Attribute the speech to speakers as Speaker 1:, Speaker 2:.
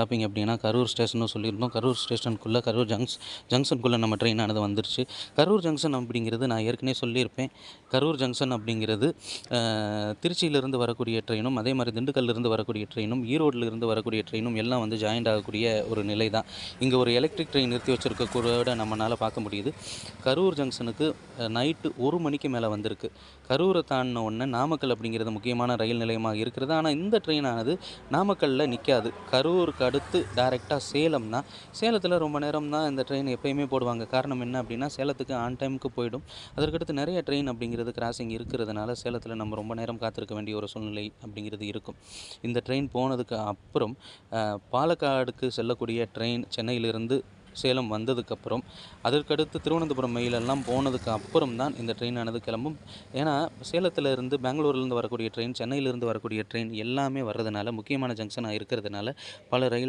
Speaker 1: பார்த்திங்க அப்படின்னா கரூர் ஸ்டேஷன்னு சொல்லியிருந்தோம். கரூர் ஸ்டேஷனுக்குள்ளே கரூர் ஜங்ஷனுக்குள்ளே நம்ம ட்ரெயினானது வந்துருச்சு. கரூர் ஜங்ஷன் அப்படிங்கிறது நான் ஏற்கனவே சொல்லியிருப்பேன். கரூர் ஜங்ஷன் அப்படிங்கிறது திருச்சியிலிருந்து வரக்கூடிய ட்ரெயினும், அதே மாதிரி திண்டுக்கல்லிருந்து வரக்கூடிய ட்ரெயினும், ஈரோட்டிலிருந்து வரக்கூடிய ட்ரெயினும் எல்லாம் வந்து ஜாயிண்ட் ஆகக்கூடிய ஒரு நிலை தான். இங்கே ஒரு எலக்ட்ரிக் ட்ரெயின் நிறுத்தி வச்சுருக்க கூட நம்மளால் பார்க்க முடியுது. கரூர் ஜங்ஷனுக்கு நைட்டு 1 மணிக்கு மேலே வந்திருக்கு. கரூரை தாண்டின உடனே நாமக்கல் அப்படிங்கிறது முக்கியமான ரயில் நிலையமாக இருக்கிறது. ஆனால் இந்த ட்ரெயினானது நாமக்கல்லில் நிற்காது. கரூருக்கு அடுத்து டைரெக்டாக சேலம்னா, சேலத்தில் ரொம்ப நேரம் தான் இந்த ட்ரெயின் எப்பயுமே போடுவாங்க. காரணம் என்ன அப்படின்னா, சேலத்துக்கு ஆன் டைமுக்கு போயிடும். அதற்கடுத்து நிறைய ட்ரெயின் அப்படிங்கிறது கிராசிங் இருக்கிறதுனால சேலத்தில் நம்ம ரொம்ப நேரம் காத்திருக்க வேண்டிய ஒரு சூழ்நிலை அப்படிங்கிறது இருக்கும். இந்த ட்ரெயின் போனதுக்கு அப்புறம் பாலக்காடுக்கு செல்லக்கூடிய ட்ரெயின் சென்னையிலிருந்து சேலம் வந்ததுக்கப்புறம், அதற்கடுத்து திருவனந்தபுரம் மெயிலெல்லாம் போனதுக்கு அப்புறம் தான் இந்த ட்ரெயினானது கிளம்பும். ஏன்னா சேலத்திலேருந்து பெங்களூர்லேருந்து வரக்கூடிய ட்ரெயின், சென்னையிலேருந்து வரக்கூடிய ட்ரெயின் எல்லாமே வர்றதுனால முக்கியமான ஜங்ஷனாக இருக்கிறதுனால பல ரயில்